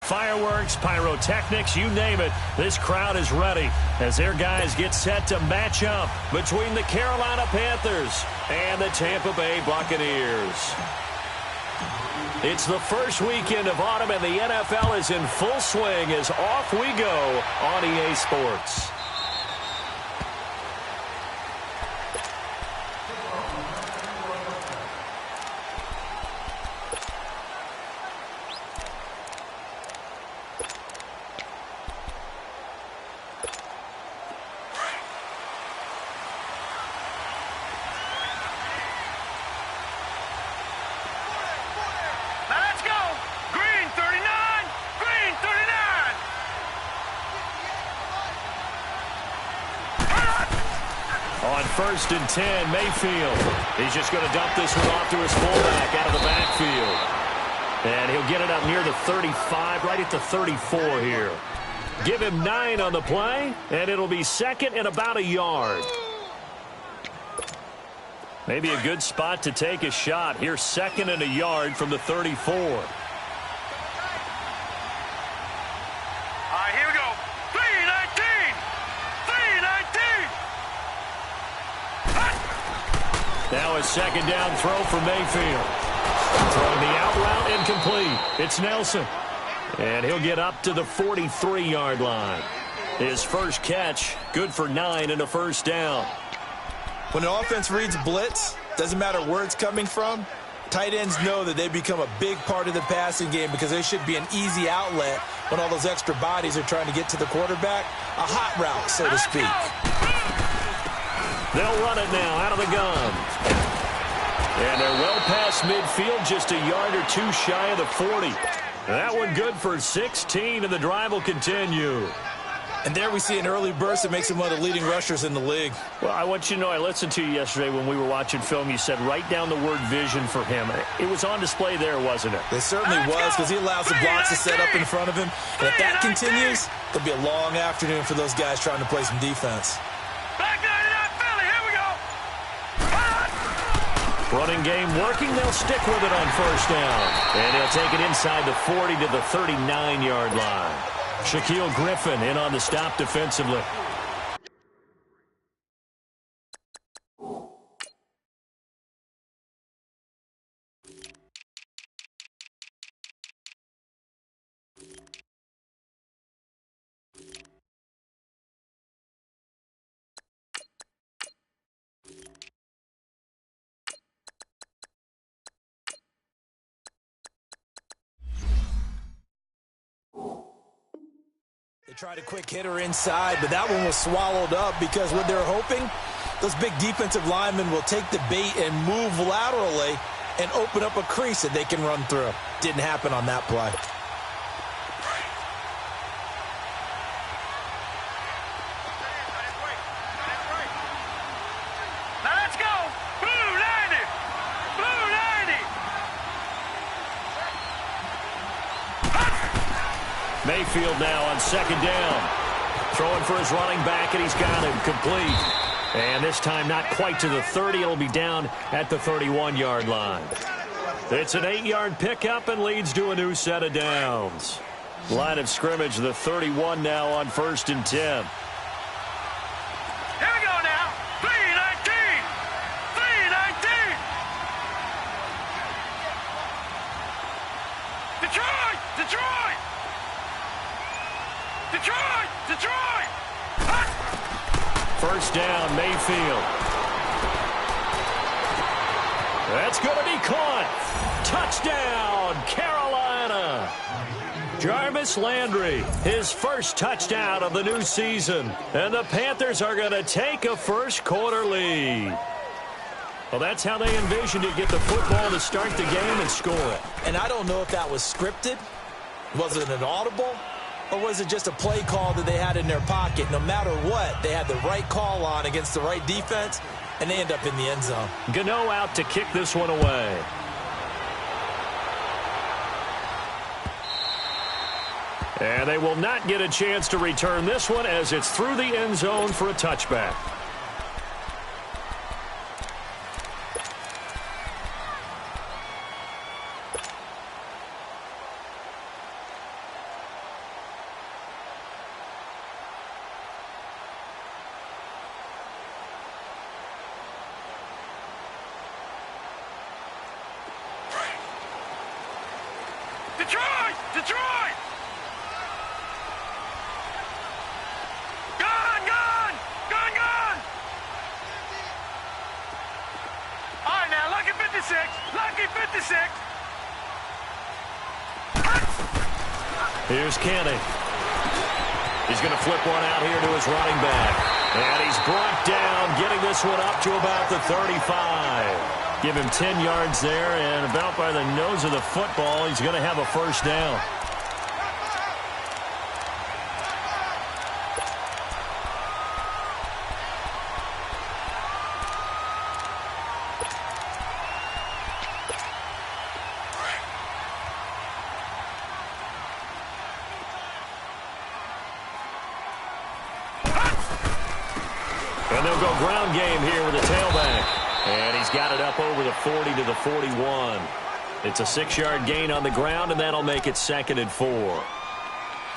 Fireworks, pyrotechnics, you name it, this crowd is ready as their guys get set to match up between the Carolina Panthers and the Tampa Bay Buccaneers. It's the first weekend of autumn, and the NFL is in full swing as off we go on EA Sports. On 1st and 10, Mayfield. He's just going to dump this one off to his fullback out of the backfield. And he'll get it up near the 35, right at the 34 here. Give him 9 on the play, and it'll be second and about a yard. Maybe a good spot to take a shot. Here's second and a yard from the 34. Now a second down throw for Mayfield. Throwing the out route incomplete. It's Nelson. And he'll get up to the 43-yard line. His first catch, good for 9 and a first down. When an offense reads blitz, doesn't matter where it's coming from, tight ends know that they become a big part of the passing game because they should be an easy outlet when all those extra bodies are trying to get to the quarterback. A hot route, so to speak. They'll run it now out of the gun. And they're well past midfield, just a yard or two shy of the 40. That one good for 16, and the drive will continue. And there we see an early burst that makes him one of the leading rushers in the league. Well, I want you to know, I listened to you yesterday when we were watching film. You said write down the word vision for him. It was on display there, wasn't it? It certainly was, because he allows the blocks to set up in front of him. And if that continues, it'll be a long afternoon for those guys trying to play some defense. Running game working. They'll stick with it on first down. And he'll take it inside the 40 to the 39-yard line. Shaquille Griffin in on the stop defensively. They tried a quick hitter inside, but that one was swallowed up because what they're hoping, those big defensive linemen will take the bait and move laterally and open up a crease that they can run through. Didn't happen on that play. Mayfield now on second down. Throwing for his running back, and he's got him complete. And this time not quite to the 30. It'll be down at the 31-yard line. It's an 8-yard pickup and leads to a new set of downs. Line of scrimmage, the 31 now on 1st and 10. First down, Mayfield. That's going to be caught. Touchdown, Carolina. Jarvis Landry, his first touchdown of the new season. And the Panthers are going to take a first-quarter lead. Well, that's how they envisioned it, get the football to start the game and score it. And I don't know if that was scripted. Was it an audible? Or was it just a play call that they had in their pocket? No matter what, they had the right call on against the right defense, and they end up in the end zone. Gano out to kick this one away. And they will not get a chance to return this one as it's through the end zone for a touchback. Detroit! Detroit! Gone! Gone! Gone! Gone! All right, now, lucky 56. Lucky 56. Here's Kenny. He's going to flip one out here to his running back. And he's brought down, getting this one up to about the 35. Give him 10 yards there, and about by the nose of the football, he's going to have a first down. And they'll go ground game here with a tailback. And he's got it up over the 40 to the 41. It's a 6-yard gain on the ground, and that'll make it 2nd and 4.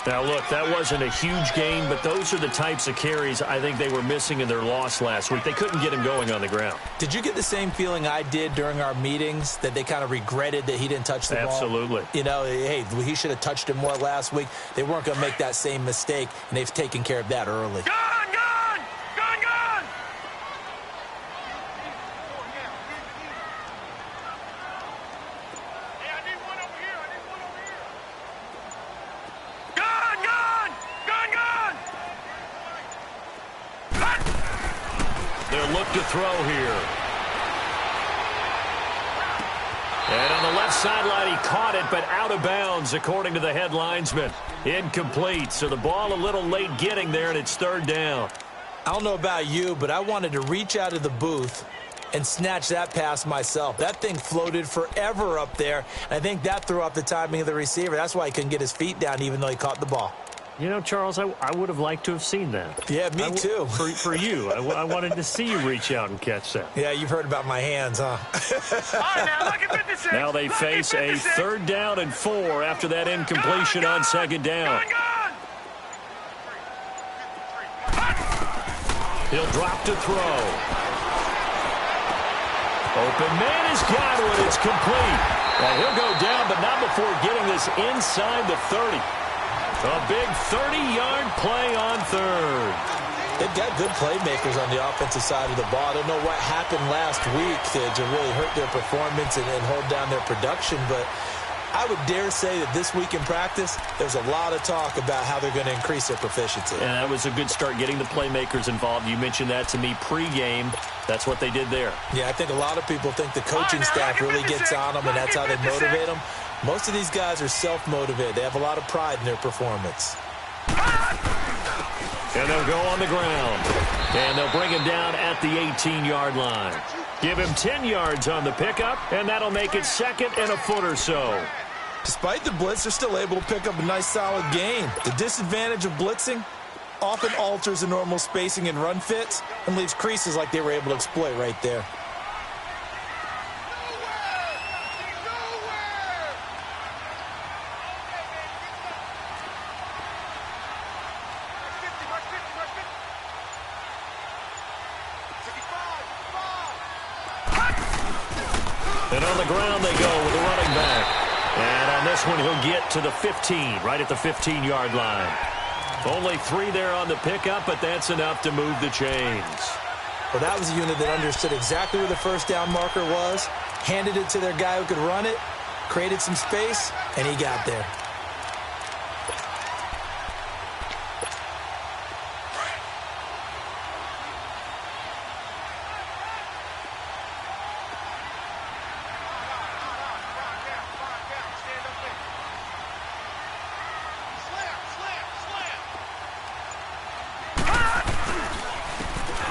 Now, look, that wasn't a huge gain, but those are the types of carries I think they were missing in their loss last week. They couldn't get him going on the ground. Did you get the same feeling I did during our meetings, that they kind of regretted that he didn't touch the ball? Absolutely. You know, hey, he should have touched it more last week. They weren't going to make that same mistake, and they've taken care of that early. Gone! Gone! Gone! Gone! Hey, I need one over here. I need one over here. Gone! Gone! Gone! Gone! They'll look to throw here. And on the left sideline, he caught it, but out of bounds, according to the head linesman. Incomplete, so the ball a little late getting there, and it's 3rd down. I don't know about you, but I wanted to reach out of the booth and snatch that pass myself. That thing floated forever up there, and I think that threw off the timing of the receiver. That's why he couldn't get his feet down, even though he caught the ball. You know, Charles, I would have liked to have seen that. Yeah, me too. For you. I wanted to see you reach out and catch that. Yeah, you've heard about my hands, huh? All right, now, lucky 56. Now they face a 3rd down and 4 after that incompletion on 2nd down. Gone! He'll drop to throw. Open man has got it. It's complete. And he'll go down, but not before getting this inside the 30. A big 30-yard play on 3rd. They've got good playmakers on the offensive side of the ball. I don't know what happened last week to really hurt their performance and hold down their production, but I would dare say that this week in practice, there's a lot of talk about how they're going to increase their proficiency. And that was a good start, getting the playmakers involved. You mentioned that to me pregame. That's what they did there. Yeah, I think a lot of people think the coaching staff really gets on them, and that's how they motivate them. Most of these guys are self-motivated. They have a lot of pride in their performance. And they'll go on the ground. And they'll bring him down at the 18-yard line. Give him 10 yards on the pickup, and that'll make it 2nd and a foot or so. Despite the blitz, they're still able to pick up a nice, solid gain. The disadvantage of blitzing often alters the normal spacing and run fits and leaves creases like they were able to exploit right there. And on the ground they go with the running back. And on this one, he'll get to the 15, right at the 15-yard line. Only 3 there on the pickup, but that's enough to move the chains. Well, that was a unit that understood exactly where the first down marker was, handed it to their guy who could run it, created some space, and he got there.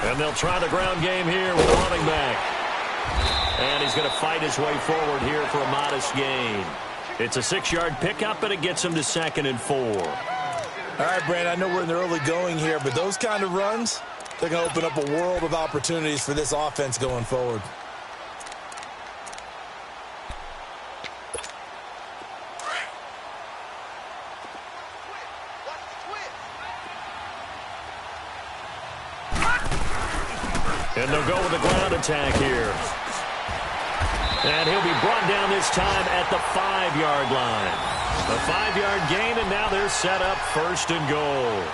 And they'll try the ground game here with the running back. And he's going to fight his way forward here for a modest gain. It's a 6-yard pickup, and it gets him to 2nd and 4. All right, Brandon, I know we're in the early going here, but those kind of runs, they're going to open up a world of opportunities for this offense going forward. And they'll go with the ground attack here. And he'll be brought down this time at the 5-yard line. A 5-yard gain, and now they're set up 1st and goal.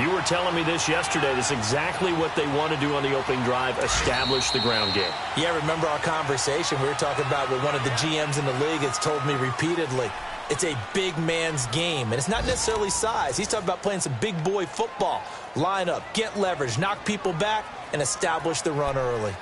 You were telling me this yesterday. This is exactly what they want to do on the opening drive, establish the ground game. Yeah, remember our conversation? We were talking about what one of the GMs in the league has told me repeatedly. It's a big man's game, and it's not necessarily size. He's talking about playing some big boy football. Line up, get leverage, knock people back, and establish the run early.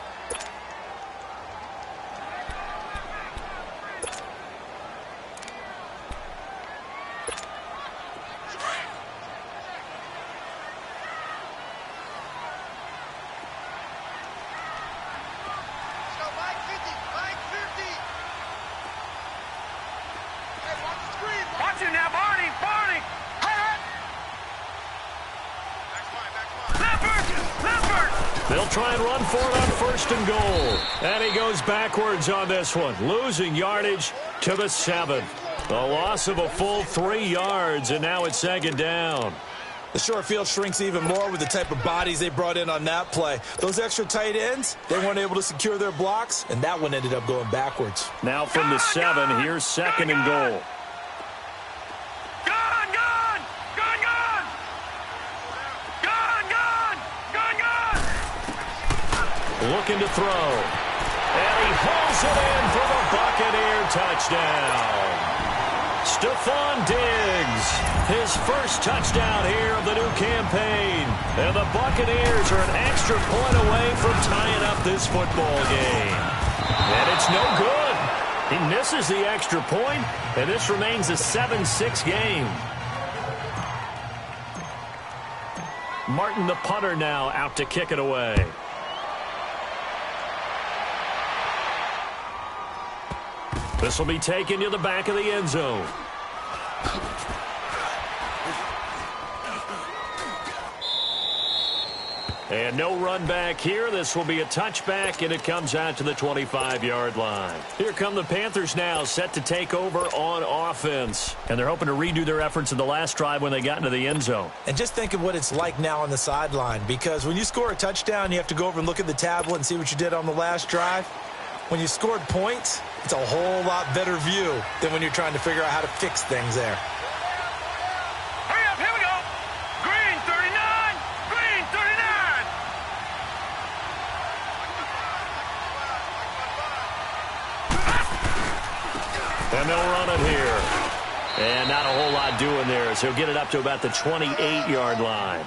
They'll try and run for it on 1st and goal. And he goes backwards on this one, losing yardage to the 7. The loss of a full 3 yards, and now it's 2nd down. The short field shrinks even more with the type of bodies they brought in on that play. Those extra tight ends, they weren't able to secure their blocks, and that one ended up going backwards. Now from the 7, here's 2nd and goal. Looking to throw. And he hauls it in for the Buccaneer touchdown. Stephon Diggs, his first touchdown here of the new campaign. And the Buccaneers are an extra point away from tying up this football game. And it's no good. He misses the extra point, and this remains a 7-6 game. Martin, the punter, now out to kick it away. This will be taken to the back of the end zone. And no run back here. This will be a touchback, and it comes out to the 25-yard line. Here come the Panthers now, set to take over on offense. And they're hoping to redo their efforts in the last drive when they got into the end zone. And just think of what it's like now on the sideline, because when you score a touchdown, you have to go over and look at the tablet and see what you did on the last drive. When you scored points, it's a whole lot better view than when you're trying to figure out how to fix things there. Hurry up, here we go. Green 39, green 39. And they'll run it here. And not a whole lot doing there, as he'll get it up to about the 28-yard line.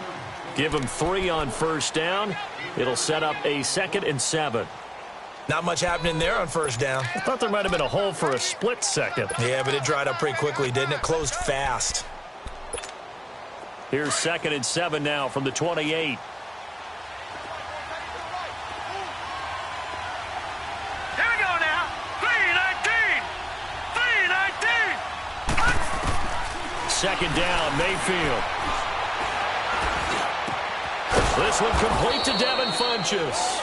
Give him 3 on 1st down. It'll set up a 2nd and 7. Not much happening there on 1st down. I thought there might have been a hole for a split second. Yeah, but it dried up pretty quickly, didn't it? Closed fast. Here's 2nd and 7 now from the 28. Here we go now. 3-19. 3-19. 2nd down, Mayfield. This one complete to Devin Funchess.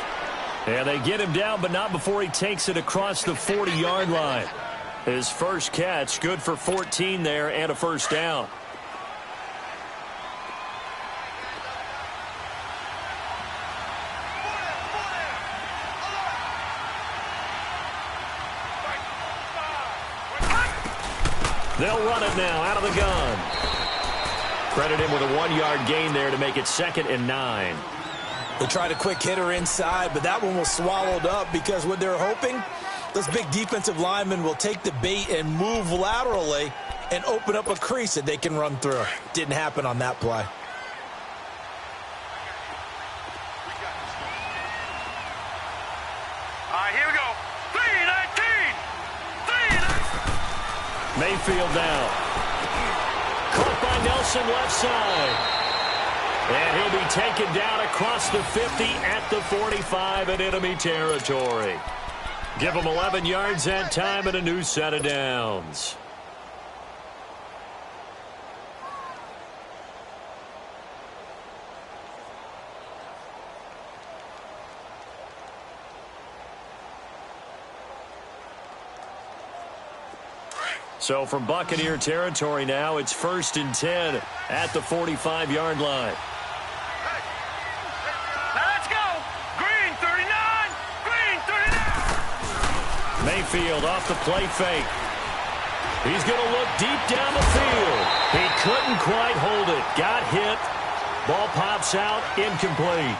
And they get him down, but not before he takes it across the 40-yard line. His first catch, good for 14 there and a 1st down. They'll run it now out of the gun. Credit him with a 1-yard gain there to make it 2nd and 9. They tried a quick hitter inside, but that one was swallowed up because what they're hoping, those big defensive linemen will take the bait and move laterally and open up a crease that they can run through. Didn't happen on that play. All right, here we go. 3-19. 3-19. Mayfield down. Caught by Nelson left side. And he'll be taken down across the 50 at the 45 in enemy territory. Give him 11 yards that time and a new set of downs. So from Buccaneer territory now, it's 1st and 10 at the 45-yard line. Now let's go. Green 39, green 39. Mayfield off the play fake. He's going to look deep down the field. He couldn't quite hold it. Got hit. Ball pops out, incomplete.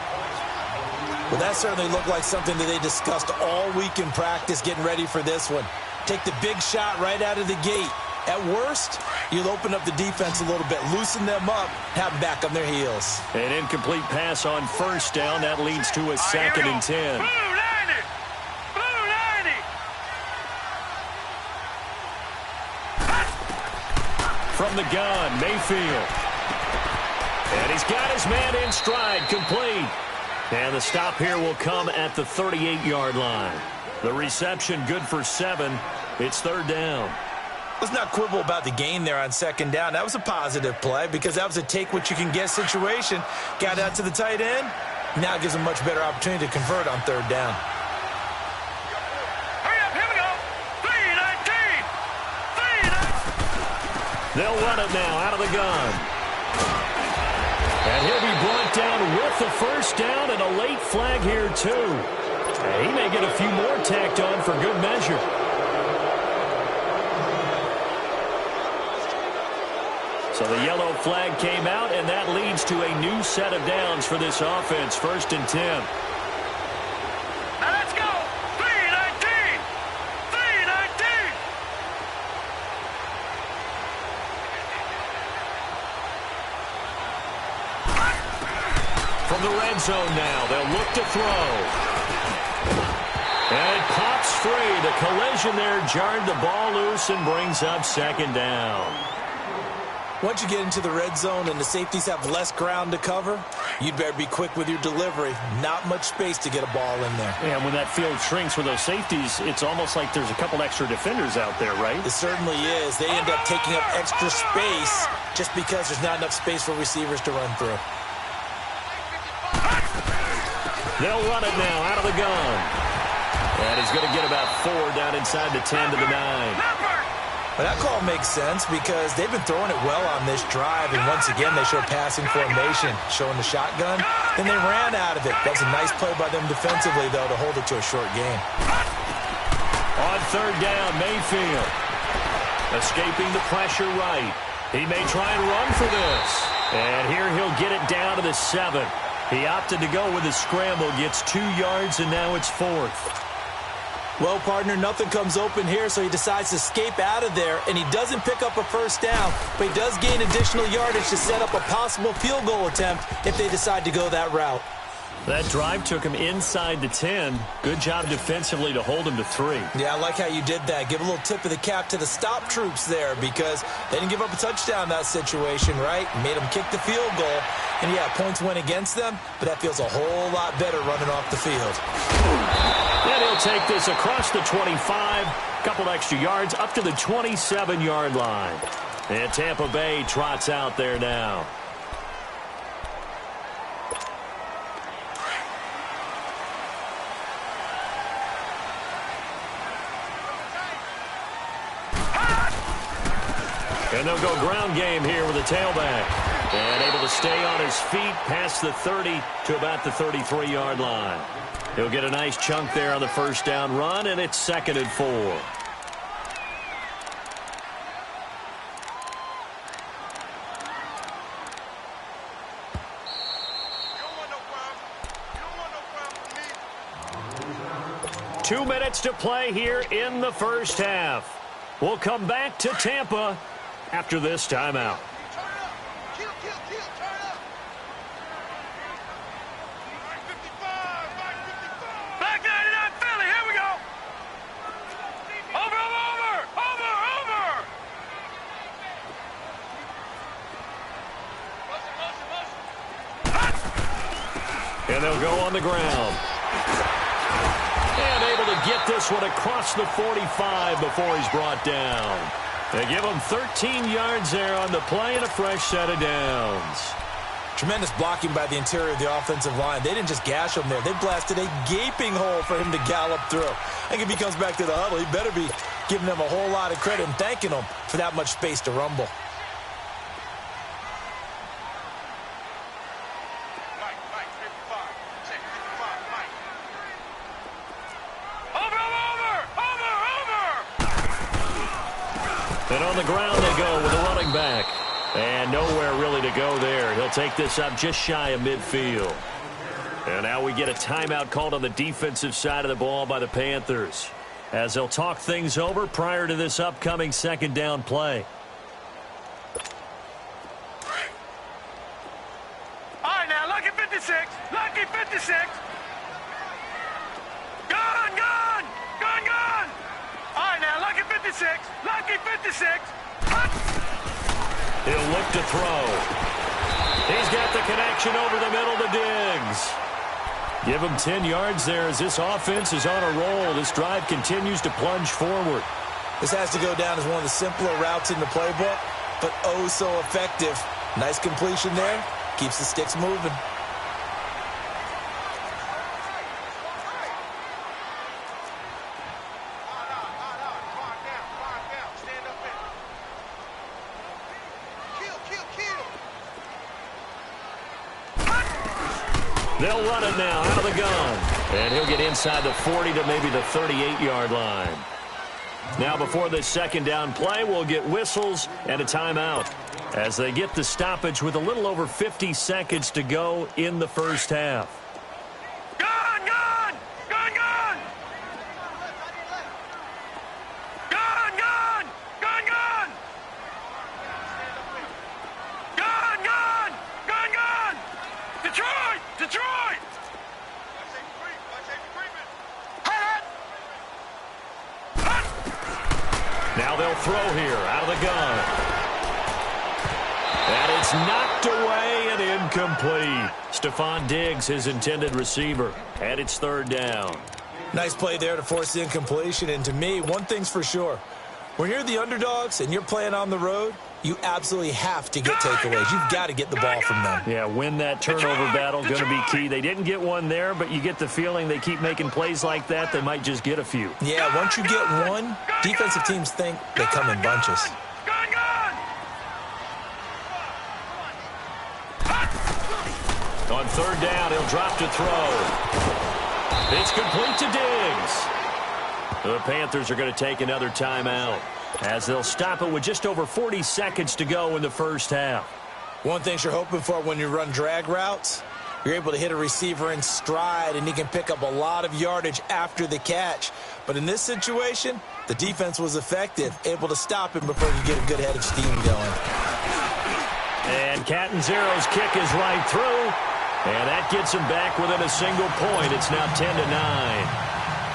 Well, that certainly looked like something that they discussed all week in practice getting ready for this one. Take the big shot right out of the gate. At worst, you'll open up the defense a little bit, loosen them up, have them back on their heels. An incomplete pass on first down. That leads to a 2nd and 10. Blue 90! Blue 90! From the gun, Mayfield. And he's got his man in stride, complete. And the stop here will come at the 38-yard line. The reception good for 7. It's 3rd down. Let's not quibble about the gain there on 2nd down. That was a positive play because that was a take-what-you-can-get situation. Got out to the tight end. Now gives him much better opportunity to convert on 3rd down. Hurry up, here we go! 3-19! 3-19! They'll run it now out of the gun. And he'll be brought down with the first down and a late flag here, too. He may get a few more tacked on for good measure. So the yellow flag came out, and that leads to a new set of downs for this offense. 1st and 10. Now let's go! 3-19! 3-19! From the red zone now, they'll look to throw. And it pops free. The collision there jarred the ball loose and brings up 2nd down. Once you get into the red zone and the safeties have less ground to cover, you'd better be quick with your delivery. Not much space to get a ball in there. And when that field shrinks with those safeties, it's almost like there's a couple extra defenders out there, right? It certainly is. They end up taking up extra space just because there's not enough space for receivers to run through. They'll run it now out of the gun. And he's going to get about 4 down inside the 10 to the 9. Well, that call makes sense because they've been throwing it well on this drive, and once again they show passing formation, showing the shotgun. Then they ran out of it. That was a nice play by them defensively, though, to hold it to a short game. On 3rd down, Mayfield. Escaping the pressure right. He may try and run for this. And here he'll get it down to the 7. He opted to go with a scramble, gets 2 yards, and now it's 4th. Well, partner, nothing comes open here, so he decides to escape out of there, and he doesn't pick up a first down, but he does gain additional yardage to set up a possible field goal attempt if they decide to go that route. That drive took him inside the 10. Good job defensively to hold him to 3. Yeah, I like how you did that. Give a little tip of the cap to the stop troops there because they didn't give up a touchdown in that situation, right? Made them kick the field goal. And, yeah, points went against them, but that feels a whole lot better running off the field. And he'll take this across the 25, couple extra yards up to the 27-yard line. And Tampa Bay trots out there now. And they'll go ground game here with a tailback. And able to stay on his feet past the 30 to about the 33-yard line. He'll get a nice chunk there on the first down run, and it's 2nd and 4. Two minutes to play here in the first half. We'll come back to Tampa after this timeout. And they'll go on the ground. And able to get this one across the 45 before he's brought down. They give him 13 yards there on the play and a fresh set of downs. Tremendous blocking by the interior of the offensive line. They didn't just gash him there. They blasted a gaping hole for him to gallop through. I think if he comes back to the huddle, he better be giving them a whole lot of credit and thanking them for that much space to rumble. And on the ground they go with a running back. And nowhere really to go there. He'll take this up just shy of midfield. And now we get a timeout called on the defensive side of the ball by the Panthers, as they'll talk things over prior to this upcoming second down play. All right, now, lucky 56. Lucky 56. Gun, gun. Gun, gun. All right, now, lucky 56. Lucky 56. He'll look to throw. He's got the connection over the middle to Diggs. Give him 10 yards there as this offense is on a roll. This drive continues to plunge forward. This has to go down as one of the simpler routes in the playbook, but oh so effective. Nice completion there. Keeps the sticks moving. They'll run it now out of the gun. And he'll get inside the 40 to maybe the 38-yard line. Now before this second down play, we'll get whistles and a timeout as they get the stoppage with a little over 50 seconds to go in the first half. Gun, gun. Gun, gun. Gun, gun. Gun, gun. Gun, gun. Gun, gun. Detroit. Detroit. Now they'll throw here out of the gun. And it's knocked away and incomplete. Stephon Diggs, his intended receiver. And it's third down. Nice play there to force the incompletion. And to me, one thing's for sure. When you're the underdogs and you're playing on the road, you absolutely have to get takeaways. You've got to get the ball from them. Yeah, win that turnover battle, going to be key. They didn't get one there, but you get the feeling they keep making plays like that, they might just get a few. Yeah, once you get one, defensive teams think they come in bunches. Gun, gun. On third down, he'll drop to throw. It's complete to Diggs. The Panthers are going to take another timeout as they'll stop it with just over 40 seconds to go in the first half. One thing you're hoping for when you run drag routes, you're able to hit a receiver in stride and he can pick up a lot of yardage after the catch. But in this situation, the defense was effective, able to stop him before you get a good head of steam going. And Catanzaro's kick is right through, and that gets him back within a single point. It's now 10-9.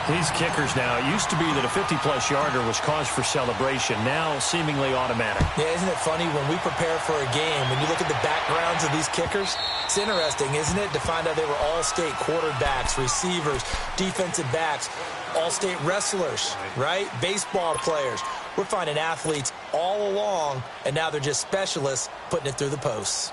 These kickers now, it used to be that a 50-plus yarder was cause for celebration, now seemingly automatic. Yeah, isn't it funny when we prepare for a game, when you look at the backgrounds of these kickers, it's interesting, isn't it, to find out they were all-state quarterbacks, receivers, defensive backs, all-state wrestlers, right? Baseball players. We're finding athletes all along, and now they're just specialists putting it through the posts.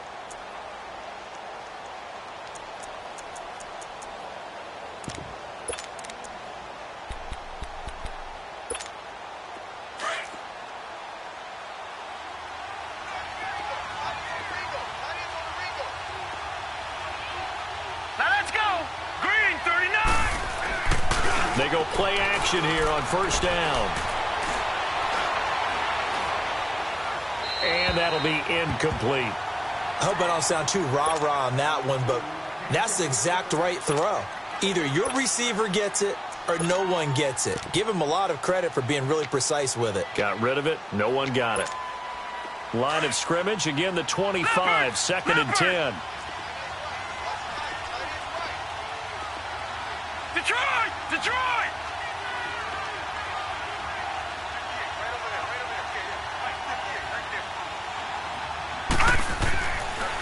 They go play action here on first down. And that'll be incomplete. I hope I don't sound too rah-rah on that one, but that's the exact right throw. Either your receiver gets it or no one gets it. Give him a lot of credit for being really precise with it. Got rid of it. No one got it. Line of scrimmage, again the 25, second and 10. Detroit! Detroit!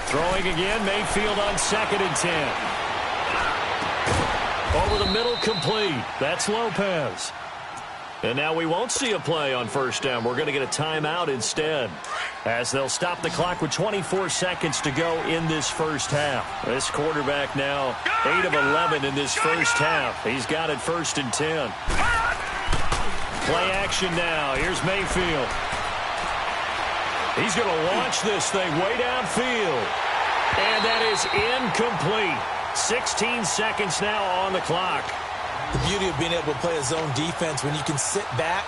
Throwing again, Mayfield on second and 10. Over the middle, complete. That's Lopez. And now we won't see a play on first down. We're going to get a timeout instead, as they'll stop the clock with 24 seconds to go in this first half. This quarterback now 8 of 11 in this first half. He's got it first and 10. Play action now. Here's Mayfield. He's going to launch this thing way downfield. And that is incomplete. 16 seconds now on the clock. The beauty of being able to play a zone defense when you can sit back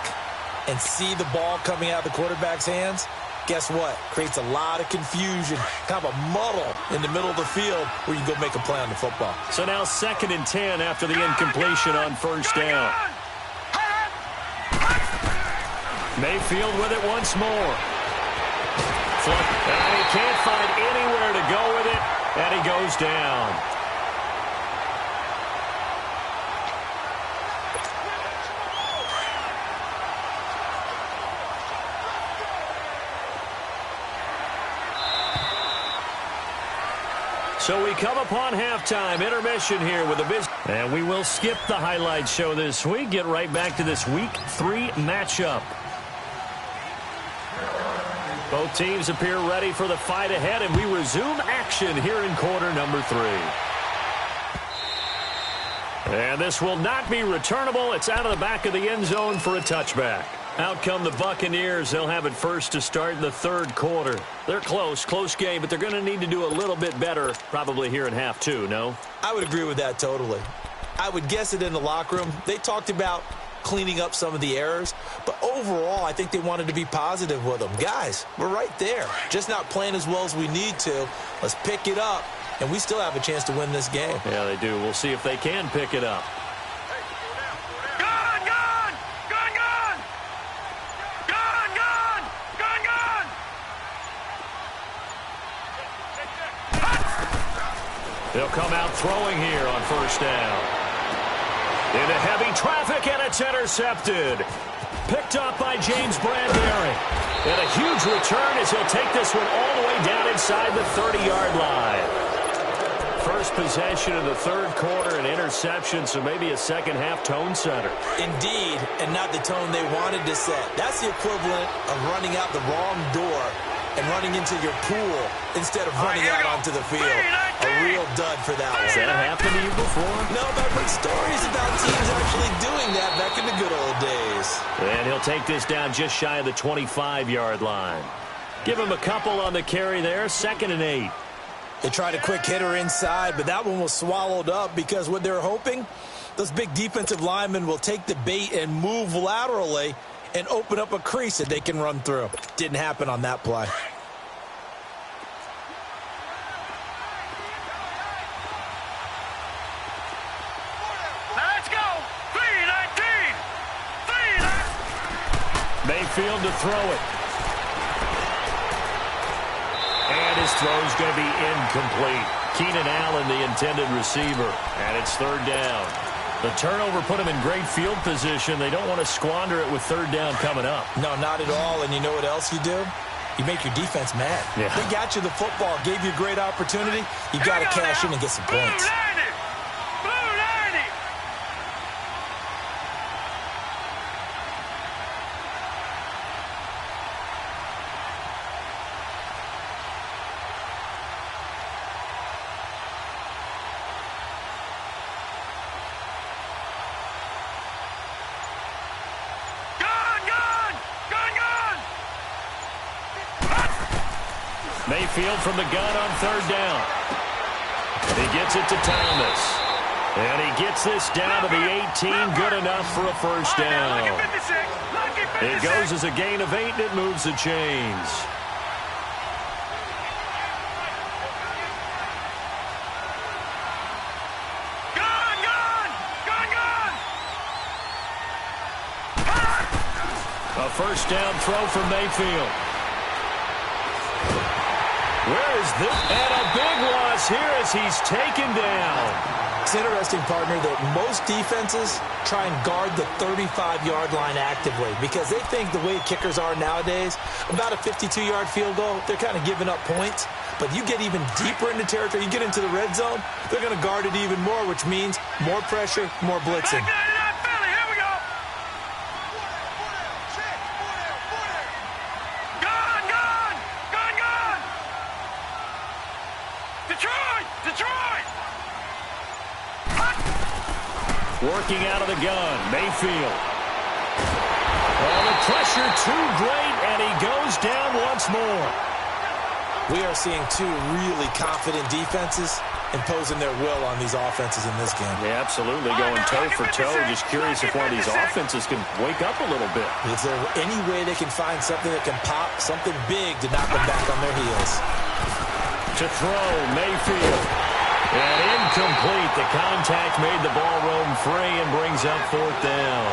and see the ball coming out of the quarterback's hands, guess what? Creates a lot of confusion, kind of a muddle in the middle of the field where you go make a play on the football. So now 2nd and 10 after the incompletion on first down. Mayfield with it once more. And he can't find anywhere to go with it, and he goes down. So we come upon halftime, intermission here with a busy. And we will skip the highlight show this week, get right back to this Week 3 matchup. Both teams appear ready for the fight ahead, and we resume action here in quarter number 3. And this will not be returnable. It's out of the back of the end zone for a touchback. Out come the Buccaneers. They'll have it first to start the 3rd quarter. They're close game, but they're going to need to do a little bit better probably here in half 2, no? I would agree with that totally. I would guess it in the locker room. They talked about cleaning up some of the errors, but overall, I think they wanted to be positive with them. Guys, we're right there. Just not playing as well as we need to. Let's pick it up, and we still have a chance to win this game. Yeah, they do. We'll see if they can pick it up. They'll come out throwing here on first down. Into heavy traffic, and it's intercepted. Picked up by James Bradbury. And a huge return as he'll take this one all the way down inside the 30-yard line. First possession of the 3rd quarter, an interception, so maybe a second-half tone setter. Indeed, and not the tone they wanted to set. That's the equivalent of running out the wrong door and running into your pool instead of running out onto the field. A real dud for that one. Has that happened to you before? No, but I've heard stories about teams actually doing that back in the good old days. And he'll take this down just shy of the 25-yard line. Give him a couple on the carry there, 2nd and 8. They tried a quick hitter inside, but that one was swallowed up because what they're hoping, those big defensive linemen will take the bait and move laterally and open up a crease that they can run through. Didn't happen on that play. Let's go. 3-19. Mayfield to throw it. And his throw's going to be incomplete. Keenan Allen, the intended receiver. And it's 3rd down. The turnover put them in great field position. They don't want to squander it with 3rd down coming up. No, not at all. And you know what else you do? You make your defense mad. Yeah. They got you the football, gave you a great opportunity. You got to cash in and get some points. Mayfield from the gun on 3rd down. He gets it to Thomas. And he gets this down to the 18, good enough for a first down. It goes as a gain of 8, and it moves the chains. A first down throw from Mayfield. Where is this? And a big loss here as he's taken down. It's interesting, partner, that most defenses try and guard the 35-yard line actively because they think the way kickers are nowadays, about a 52-yard field goal, they're kind of giving up points. But you get even deeper into territory, you get into the red zone, they're going to guard it even more, which means more pressure, more blitzing. Working out of the gun, Mayfield. Oh, the pressure too great, and he goes down once more. We are seeing two really confident defenses imposing their will on these offenses in this game. Yeah, absolutely, going toe for toe. Just curious if one of these offenses can wake up a little bit. Is there any way they can find something that can pop, something big to knock them back on their heels? To throw, Mayfield. And incomplete. The contact made the ball roam free and brings up fourth down.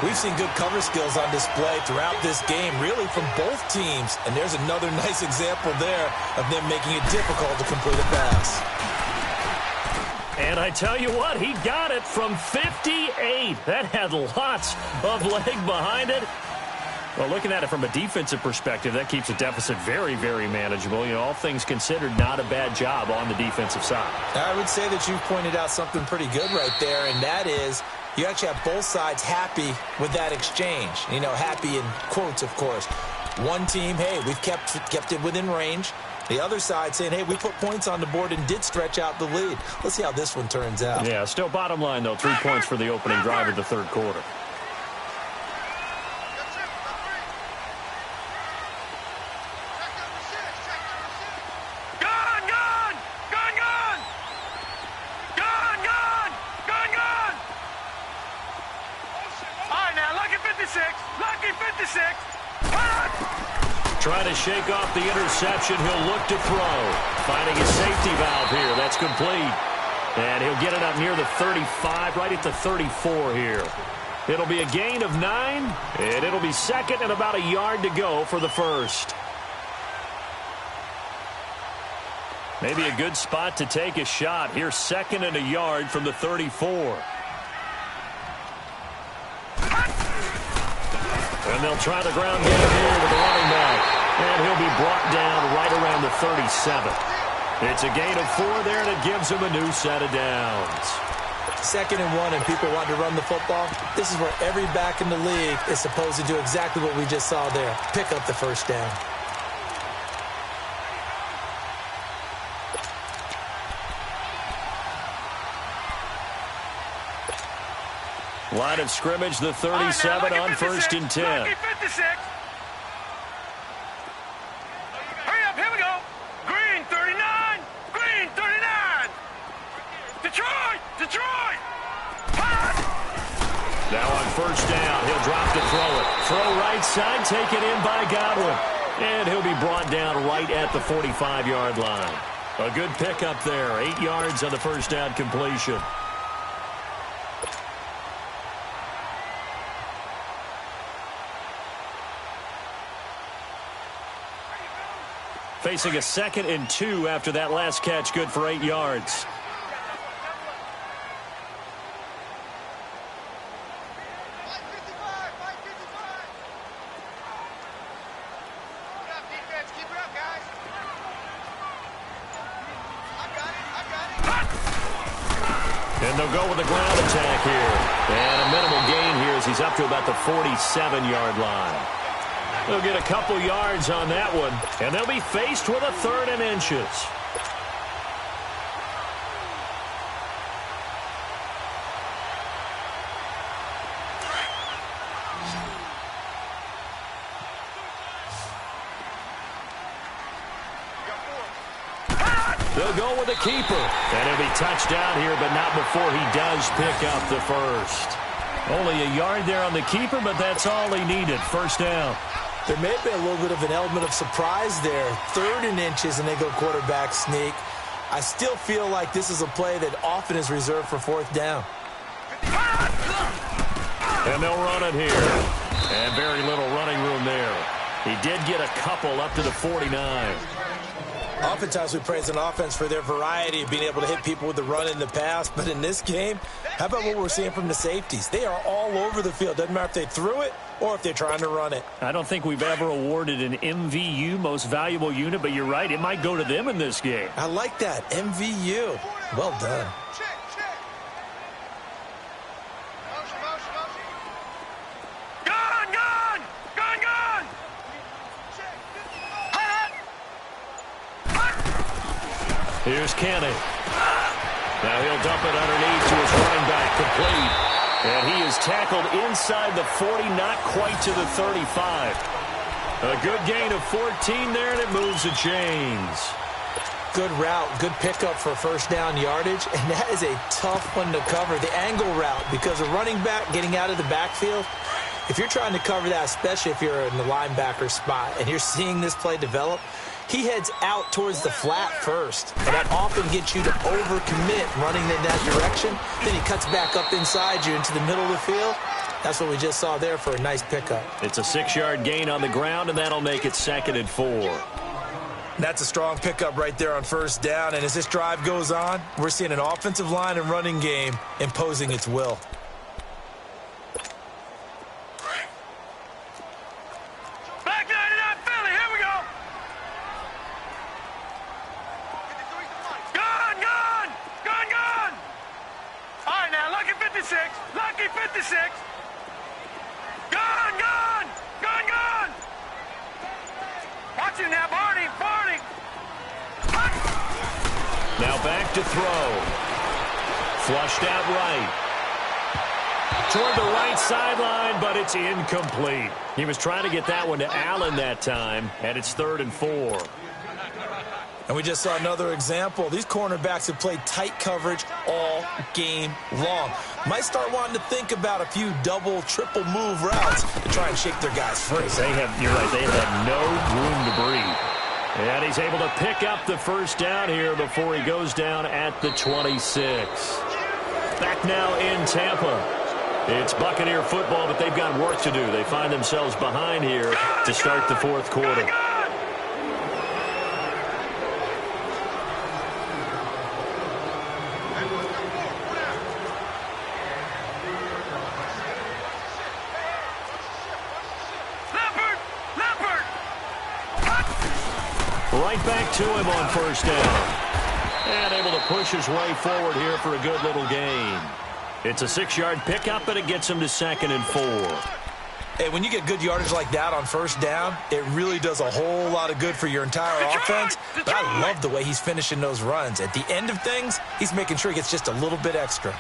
We've seen good cover skills on display throughout this game, really from both teams. And there's another nice example there of them making it difficult to complete a pass. And I tell you what, he got it from 58. That had lots of leg behind it. Well, looking at it from a defensive perspective, that keeps a deficit very, very manageable. You know, all things considered, not a bad job on the defensive side. I would say that you've pointed out something pretty good right there, and that is you actually have both sides happy with that exchange. You know, happy in quotes, of course. One team, hey, we've kept it within range. The other side saying, hey, we put points on the board and did stretch out the lead. Let's see how this one turns out. Yeah, still bottom line, though, 3 points for the opening drive of the third quarter. Trying to shake off the interception. He'll look to throw. Finding his safety valve here. That's complete. And he'll get it up near the 35, right at the 34 here. It'll be a gain of 9, and it'll be second and about a yard to go for the first. Maybe a good spot to take a shot. Here's second and a yard from the 34. And they'll try the ground game here with the running back. And he'll be brought down right around the 37. It's a gain of 4 there, and it gives him a new set of downs. 2nd and 1, and people want to run the football. This is where every back in the league is supposed to do exactly what we just saw there. Pick up the first down. Line of scrimmage, the 37 on 1st and 10. Hurry up, here we go. Green 39, Green 39. Detroit. Now on 1st down, he'll drop to throw it. Throw right side, taken in by Godwin. And he'll be brought down right at the 45-yard line. A good pickup there, 8 yards on the 1st down completion. Facing a 2nd and 2 after that last catch, good for 8 yards. And they'll go with a ground attack here. And a minimal gain here as he's up to about the 47-yard line. They'll get a couple yards on that one, and they'll be faced with a 3rd and inches. They'll go with a keeper, and he'll be touched down here, but not before he does pick up the first. Only a yard there on the keeper, but that's all he needed. 1st down. There may be a little bit of an element of surprise there. 3rd and inches, and they go quarterback sneak. I still feel like this is a play that often is reserved for 4th down. And they'll run it here. And very little running room there. He did get a couple up to the 49. Oftentimes we praise an offense for their variety of being able to hit people with the run and the pass. But in this game, how about what we're seeing from the safeties? They are all over the field. Doesn't matter if they threw it or if they're trying to run it. I don't think we've ever awarded an MVU, most valuable unit, but you're right. It might go to them in this game. I like that. MVU. Well done. Here's Kenny. Now he'll dump it underneath to his running back, complete. And he is tackled inside the 40, not quite to the 35. A good gain of 14 there, and it moves the chains. Good route, good pickup for first down yardage, and that is a tough one to cover, the angle route, because a running back getting out of the backfield, if you're trying to cover that, especially if you're in the linebacker spot and you're seeing this play develop, he heads out towards the flat first, and that often gets you to overcommit running in that direction. Then he cuts back up inside you into the middle of the field. That's what we just saw there for a nice pickup. It's a 6-yard gain on the ground, and that'll make it 2nd and 4. That's a strong pickup right there on first down, and as this drive goes on, we're seeing an offensive line and running game imposing its will. Back 99 Philly, here we go. Gun, gun, gun, gun. All right, now, lucky 56, lucky 56. Gun, gun, gun, gun. Watch it now, Barney, Barney. Now back to throw. Flushed out right. Toward the right sideline, but it's incomplete. He was trying to get that one to Allen that time, and it's 3rd and 4. And we just saw another example. These cornerbacks have played tight coverage all game long. Might start wanting to think about a few double, triple move routes to try and shake their guys free. You're right, they have had no room to breathe. And he's able to pick up the first down here before he goes down at the 26. Back now in Tampa. It's Buccaneer football, but they've got work to do. They find themselves behind here to start the 4th quarter. Right back to him on first down. And able to push his way forward here for a good little gain. It's a 6-yard pickup, and it gets him to 2nd and 4. Hey, when you get good yardage like that on first down, it really does a whole lot of good for your entire offense. But I love the way he's finishing those runs. At the end of things, he's making sure he gets just a little bit extra.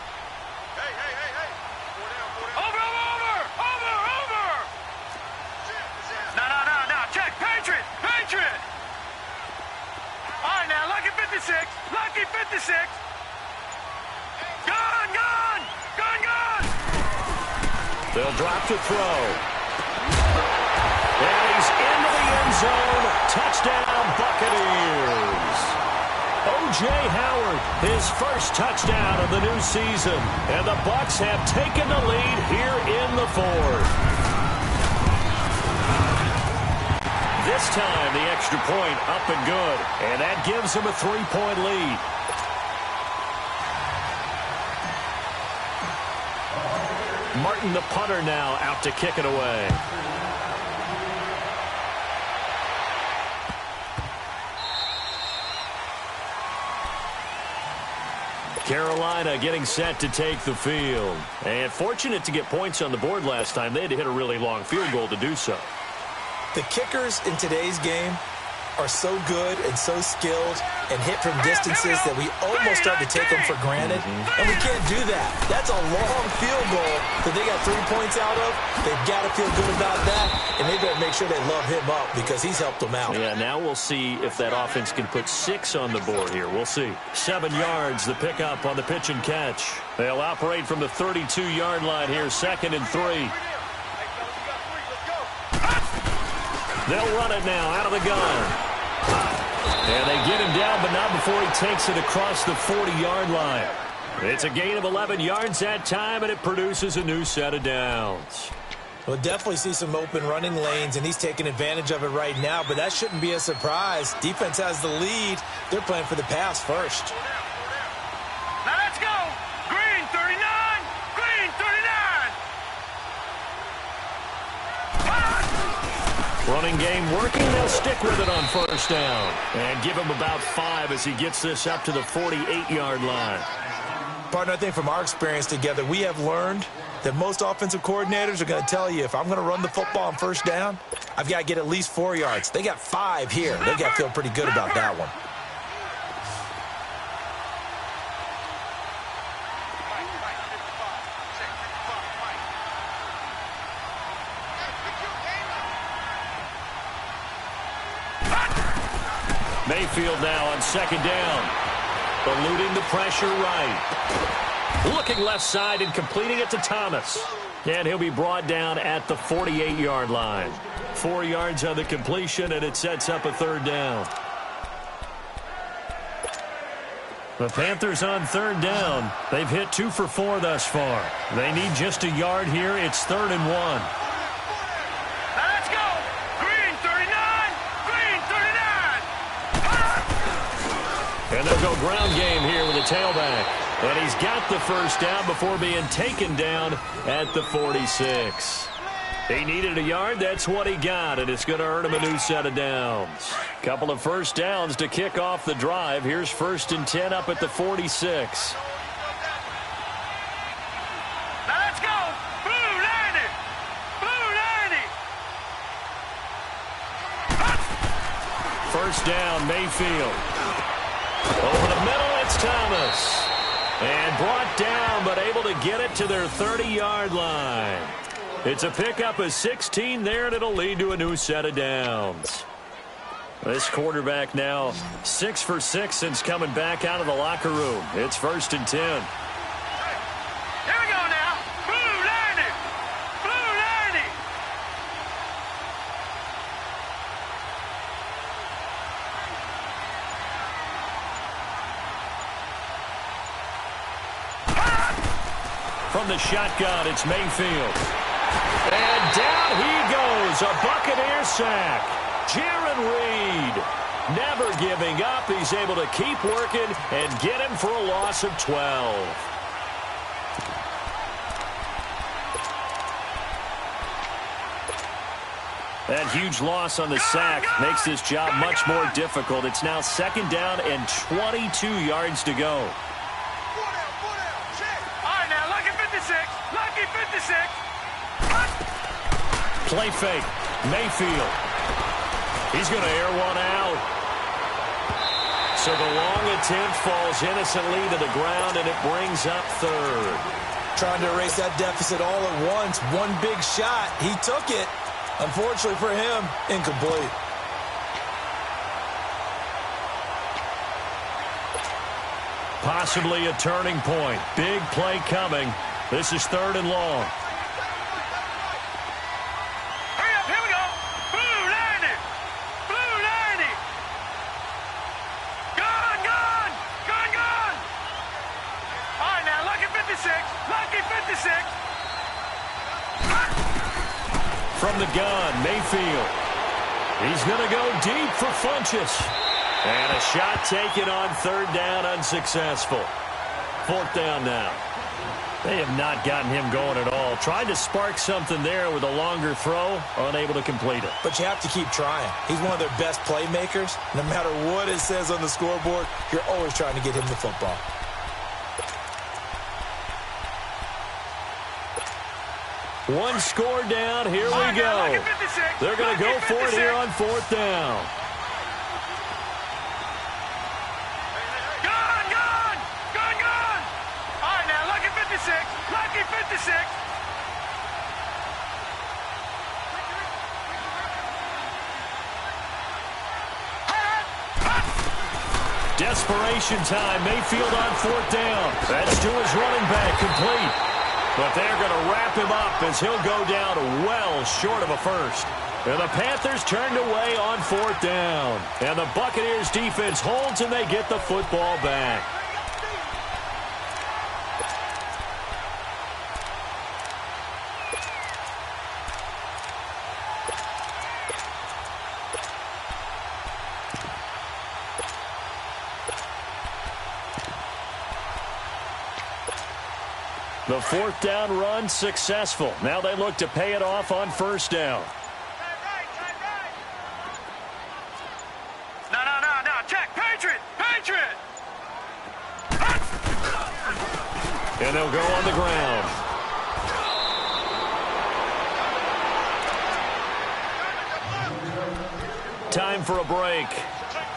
Lucky 56. Gun, gun, gun, gun. They'll drop to throw. And he's into the end zone. Touchdown, Buccaneers. O.J. Howard, his first touchdown of the new season. And the Bucs have taken the lead here in the 4th. This time, the extra point up and good. And that gives him a 3-point lead. Martin, the punter, now out to kick it away. Carolina getting set to take the field. And fortunate to get points on the board last time. They had to hit a really long field goal to do so. The kickers in today's game are so good and so skilled and hit from distances that we almost start to take them for granted, and we can't do that. That's a long field goal that they got 3 points out of. They've got to feel good about that, and they better make sure they love him up because he's helped them out. Yeah, now we'll see if that offense can put 6 on the board here. We'll see. 7 yards, the pickup on the pitch and catch. They'll operate from the 32-yard line here, 2nd and 3. They'll run it now out of the gun. And they get him down, but not before he takes it across the 40-yard line. It's a gain of 11 yards that time, and it produces a new set of downs. We'll definitely see some open running lanes, and he's taking advantage of it right now, but that shouldn't be a surprise. Defense has the lead. They're playing for the pass first. Now let's go. Green 39. Green 39. Running game working. They'll stick with it on first down. And give him about 5 as he gets this up to the 48-yard line. Partner, I think from our experience together, we have learned that most offensive coordinators are going to tell you, if I'm going to run the football on first down, I've got to get at least 4 yards. They got 5 here. They got to feel pretty good about that one. Mayfield now on second down. Eluding the pressure right. Looking left side and completing it to Thomas. And he'll be brought down at the 48-yard line. 4 yards on the completion, and it sets up a third down. The Panthers on third down. They've hit 2 for 4 thus far. They need just a yard here. It's 3rd and 1. Let's go! Green 39! Green 39! And they'll go ground game here with a tailback. And he's got the first down before being taken down at the 46. He needed a yard. That's what he got, and it's going to earn him a new set of downs. Couple of first downs to kick off the drive. Here's 1st and 10 up at the 46. Let's go! Blue 90! Blue 90! First down, Mayfield. Over the middle, it's Thomas. And brought down, but able to get it to their 30-yard line. It's a pickup of 16 there, and it'll lead to a new set of downs. This quarterback now 6 for 6 since coming back out of the locker room. It's 1st and 10. Here we go now! Blue 90! Blue 90! From the shotgun, it's Mayfield. And down he goes, a Buccaneer sack. Jaron Reed never giving up. He's able to keep working and get him for a loss of 12. That huge loss on the sack makes this job much more difficult. It's now 2nd down and 22 yards to go. All right, now, lucky 56! Lucky 56! Play fake. Mayfield. He's going to air one out. So the long attempt falls innocently to the ground, and it brings up 3rd. Trying to erase that deficit all at once. One big shot. He took it. Unfortunately for him, incomplete. Possibly a turning point. Big play coming. This is 3rd and long. Hurry up, here we go! Blue 90! Blue 90! Gone, gone! Gone, gone! All right, now, lucky 56! Lucky 56! From the gun, Mayfield. He's going to go deep for Funchess. And a shot taken on 3rd down, unsuccessful. 4th down now. They have not gotten him going at all. Tried to spark something there with a longer throw, unable to complete it. But you have to keep trying. He's one of their best playmakers. No matter what it says on the scoreboard, you're always trying to get him the football. One score down. Here we go. They're going to go for it here on 4th down. Gone, gone! Gone, gone! All right, now, lucky 56! Lucky 56! Desperation time. Mayfield on 4th down. That's to his running back, complete. But they're going to wrap him up as he'll go down well short of a first. And the Panthers turned away on 4th down. And the Buccaneers defense holds and they get the football back. The 4th down run successful. Now they look to pay it off on 1st down. No. Check. Patriot. Patriot. And they'll go on the ground. Time for a break.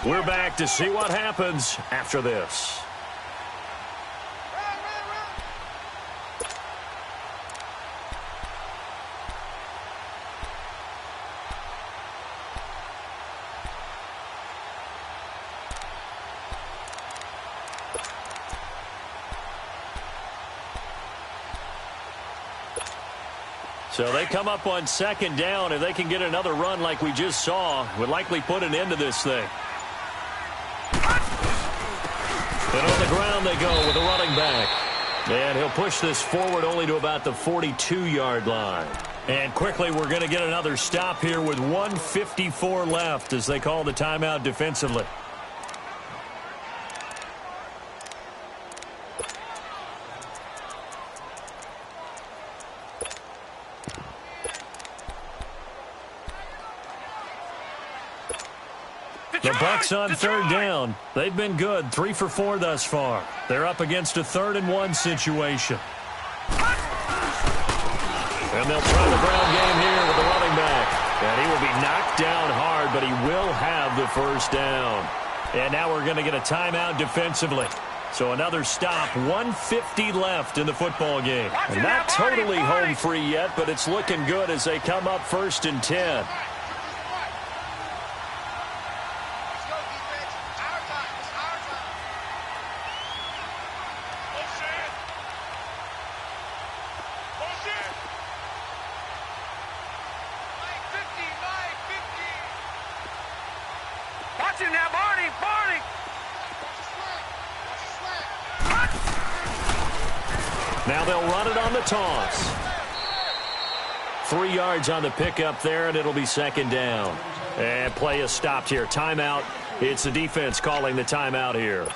We're back to see what happens after this. So they come up on second down. If they can get another run like we just saw, would likely put an end to this thing. And on the ground they go with a running back. And he'll push this forward only to about the 42-yard line. And quickly we're going to get another stop here with 1:54 left as they call the timeout defensively. The Bucs on third down. They've been good, 3 for 4 thus far. They're up against a 3rd-and-1 situation. And they'll try the ground game here with the running back. And he will be knocked down hard, but he will have the first down. And now we're going to get a timeout defensively. So another stop, 1:50 left in the football game. And not totally home free yet, but it's looking good as they come up 1st and 10. Now they'll run it on the toss. 3 yards on the pickup there, and it'll be 2nd down. And play is stopped here. Timeout. It's the defense calling the timeout here,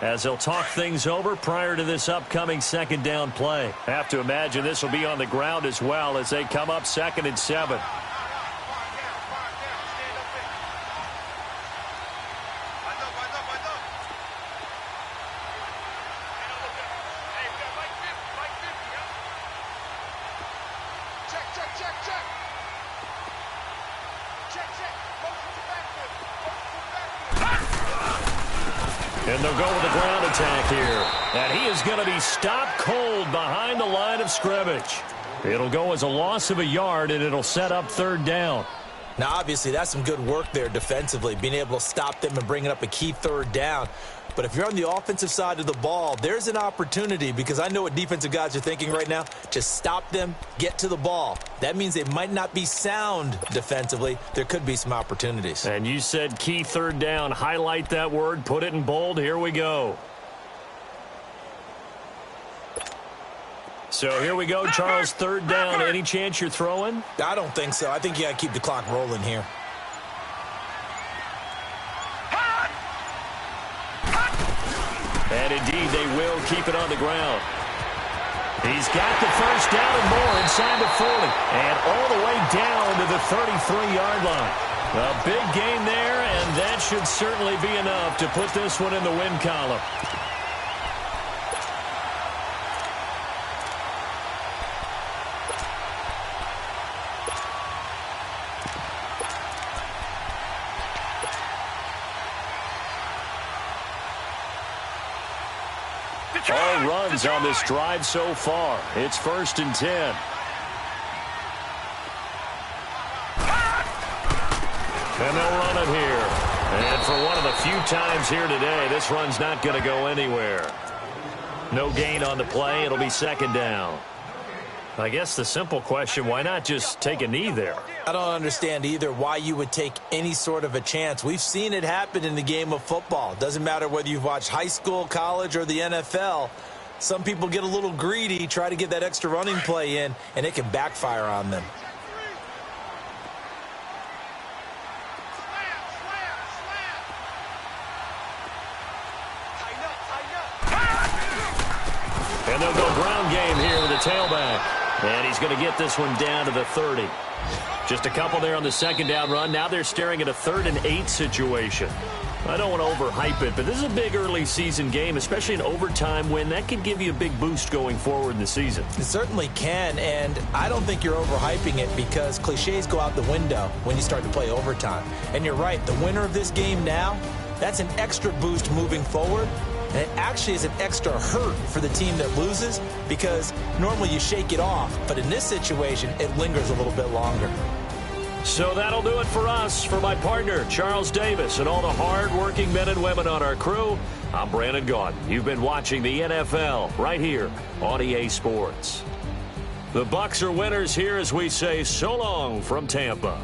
as they'll talk things over prior to this upcoming 2nd down play. Have to imagine this will be on the ground as well as they come up 2nd and 7. And they'll go with the ground attack here. And he is going to be stopped cold behind the line of scrimmage. It'll go as a loss of a yard, and it'll set up 3rd down. Now, obviously, that's some good work there defensively, being able to stop them and bringing up a key 3rd down. But if you're on the offensive side of the ball, there's an opportunity, because I know what defensive guys are thinking right now. Just stop them, get to the ball. That means they might not be sound defensively. There could be some opportunities. And you said key 3rd down. Highlight that word. Put it in bold. Here we go. So here we go, Charles. 3rd down. Any chance you're throwing? I don't think so. I think you got to keep the clock rolling here. And indeed, they will keep it on the ground. He's got the first down and more inside the 40. And all the way down to the 33-yard line. A big gain there, and that should certainly be enough to put this one in the win column. All runs on this drive so far. It's 1st and 10. And they'll run it here. And for one of the few times here today, this run's not going to go anywhere. No gain on the play. It'll be 2nd down. I guess the simple question, why not just take a knee there? I don't understand either why you would take any sort of a chance. We've seen it happen in the game of football. Doesn't matter whether you've watched high school, college, or the NFL. Some people get a little greedy, try to get that extra running play in, and it can backfire on them. And they'll go ground game here with the tailback. And he's going to get this one down to the 30. Just a couple there on the 2nd down run. Now they're staring at a 3rd and 8 situation. I don't want to overhype it, but this is a big early season game, especially an overtime win. That could give you a big boost going forward in the season. It certainly can, and I don't think you're overhyping it because cliches go out the window when you start to play overtime. And you're right, the winner of this game now, that's an extra boost moving forward. And it actually is an extra hurt for the team that loses because normally you shake it off. But in this situation, it lingers a little bit longer. So that'll do it for us. For my partner, Charles Davis, and all the hard-working men and women on our crew, I'm Brandon Gaudin. You've been watching the NFL right here on EA Sports. The Bucs are winners here as we say so long from Tampa.